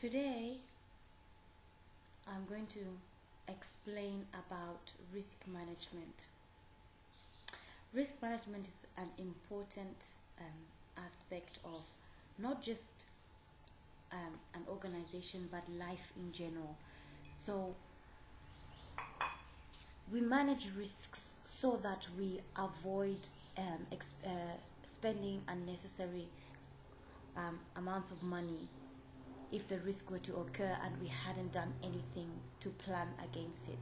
Today, I'm going to explain about risk management. Risk management is an important aspect of not just an organization but life in general. So we manage risks so that we avoid spending unnecessary amounts of money if the risk were to occur and we hadn't done anything to plan against it.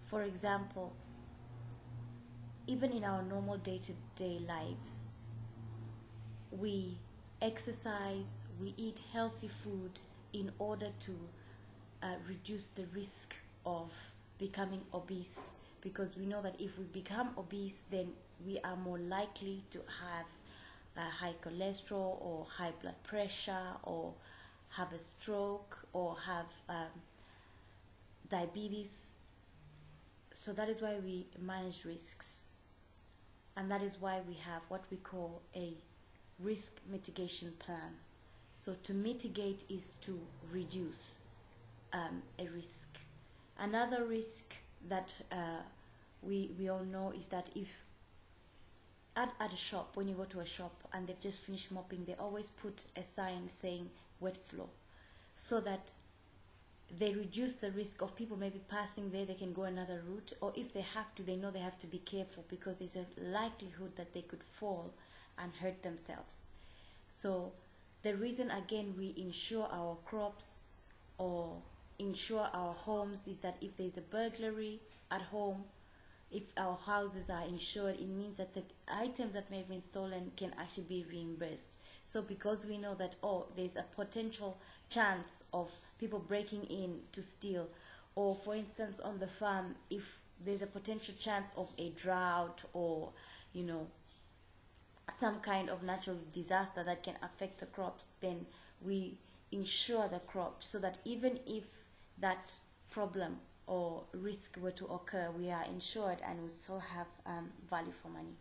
For example, even in our normal day-to-day lives, we exercise, we eat healthy food in order to reduce the risk of becoming obese, because we know that if we become obese, then we are more likely to have high cholesterol or high blood pressure or have a stroke or have diabetes. So that is why we manage risks, and that is why we have what we call a risk mitigation plan. So to mitigate is to reduce a risk. Another risk that we all know is that if at a shop, when you go to a shop and they've just finished mopping, they always put a sign saying wet floor, so that they reduce the risk of people maybe passing there. They can go another route, or if they have to, they know they have to be careful because there's a likelihood that they could fall and hurt themselves. So the reason again we insure our crops or insure our homes is that if there's a burglary at home, if our houses are insured, it means that the items that may have been stolen can actually be reimbursed. So because we know that, there's a potential chance of people breaking in to steal, or for instance on the farm, if there's a potential chance of a drought or some kind of natural disaster that can affect the crops, then we insure the crop so that even if that problem or risk were to occur, we are insured and we still have value for money.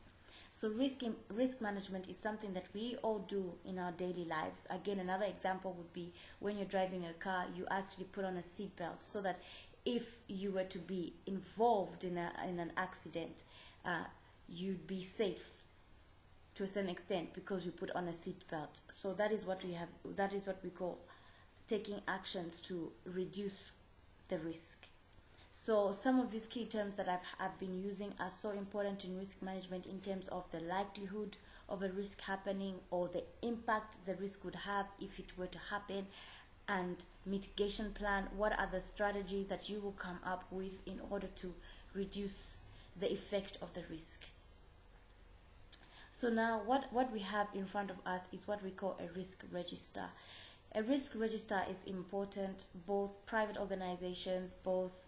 So risk management is something that we all do in our daily lives. Again, another example would be when you're driving a car, you actually put on a seatbelt so that if you were to be involved in an accident, you'd be safe to a certain extent because you put on a seatbelt. So that is what we have. That is what we call taking actions to reduce the risk. So some of these key terms that I've been using are so important in risk management in terms of the likelihood of a risk happening or the impact the risk would have if it were to happen, and mitigation plan. What are the strategies that you will come up with in order to reduce the effect of the risk? So now what we have in front of us is what we call a risk register. A risk register is important. Both private organizations, both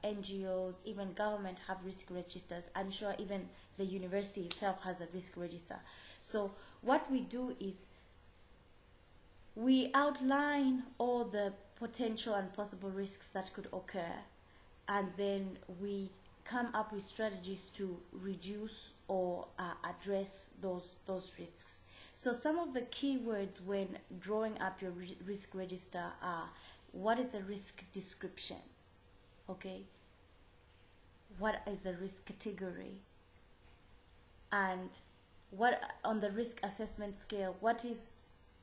NGOs, even government have risk registers. I'm sure even the university itself has a risk register. So what we do is we outline all the potential and possible risks that could occur, and then we come up with strategies to reduce or address those risks. So some of the key words when drawing up your risk register are: what is the risk description? Okay. What is the risk category? And what, on the risk assessment scale, what is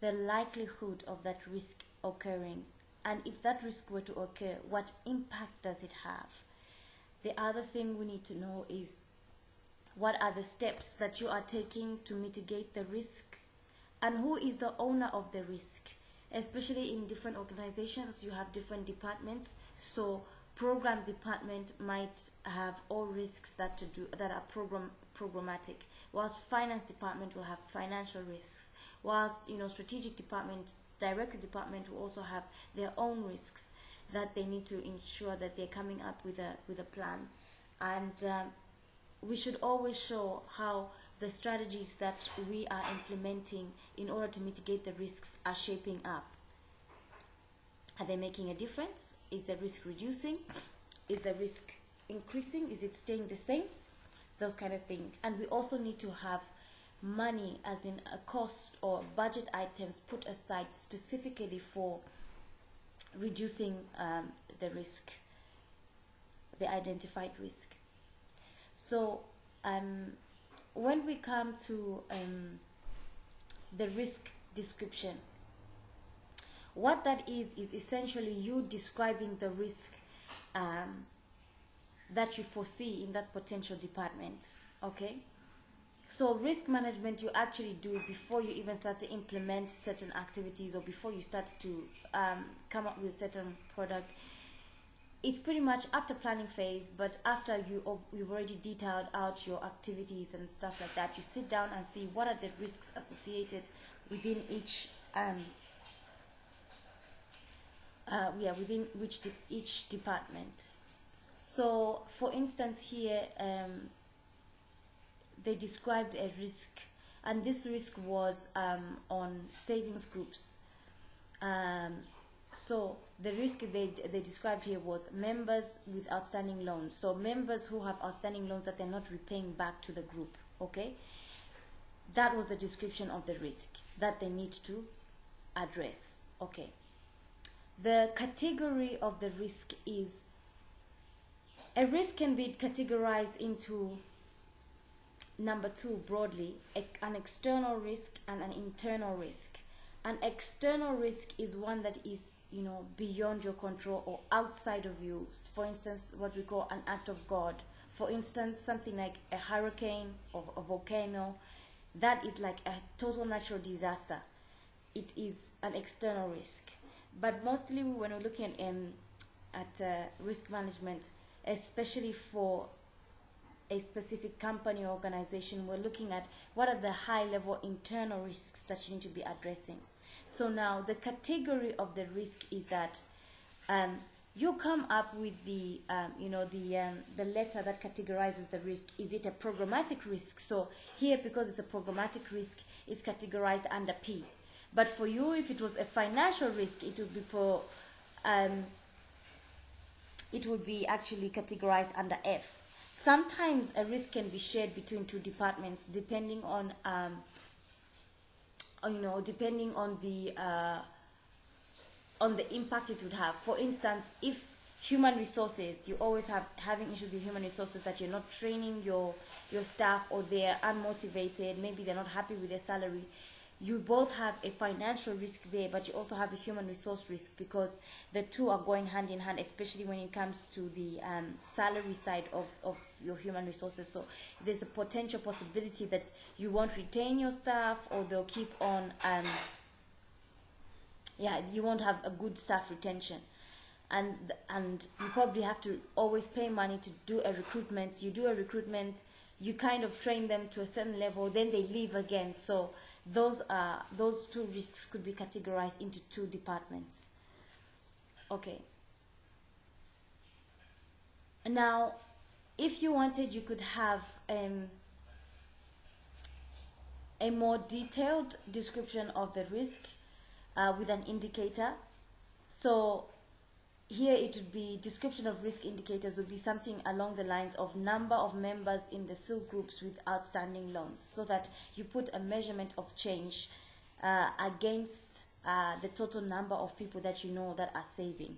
the likelihood of that risk occurring? And if that risk were to occur, what impact does it have? The other thing we need to know is what are the steps that you are taking to mitigate the risk, and who is the owner of the risk. Especially in different organizations, you have different departments. So program department might have all risks that are programmatic, whilst finance department will have financial risks, whilst strategic department, director department will also have their own risks that they need to ensure that they're coming up with a plan. And we should always show how the strategies that we are implementing in order to mitigate the risks are shaping up. Are they making a difference? Is the risk reducing? Is the risk increasing? Is it staying the same? Those kind of things. And we also need to have money, as in a cost or budget items, put aside specifically for reducing the risk, the identified risk. So when we come to the risk description, what that is essentially you describing the risk that you foresee in that potential department. Okay, so risk management you actually do before you even start to implement certain activities, or before you start to come up with a certain product. It's pretty much after planning phase, but after you've already detailed out your activities and stuff like that. You sit down and see what are the risks associated within each each department. So for instance here, they described a risk, and this risk was on savings groups. So the risk they described here was members with outstanding loans. So members who have outstanding loans that they're not repaying back to the group. Okay, that was the description of the risk that they need to address. Okay, the category of the risk is, a risk can be categorized into number 2 broadly, an external risk and an internal risk. An external risk is one that is, beyond your control or outside of you. For instance, what we call an act of God. For instance, something like a hurricane or a volcano, that is like a total natural disaster. It is an external risk. But mostly when we're looking at risk management, especially for a specific company or organization, we're looking at what are the high-level internal risks that you need to be addressing. So now the category of the risk is that you come up with the letter that categorizes the risk. Is it a programmatic risk? So here, because it's a programmatic risk, it's categorized under P. But for you, if it was a financial risk, it would be actually categorized under F. Sometimes a risk can be shared between 2 departments, depending on the impact it would have. For instance, if human resources, you always having issues with human resources, that you're not training your staff, or they're unmotivated, maybe they're not happy with their salary. You both have a financial risk there, but you also have a human resource risk, because the two are going hand in hand, especially when it comes to the salary side of your human resources. So there's a potential possibility that you won't retain your staff, or they'll keep on, you won't have a good staff retention. And you probably have to always pay money to do a recruitment. You do a recruitment, you kind of train them to a certain level, then they leave again. So those 2 risks could be categorized into 2 departments. Okay. Now, if you wanted, you could have a more detailed description of the risk with an indicator. So here it would be, description of risk indicators would be something along the lines of number of members in the SIL groups with outstanding loans, so that you put a measurement of change against the total number of people that you know that are saving.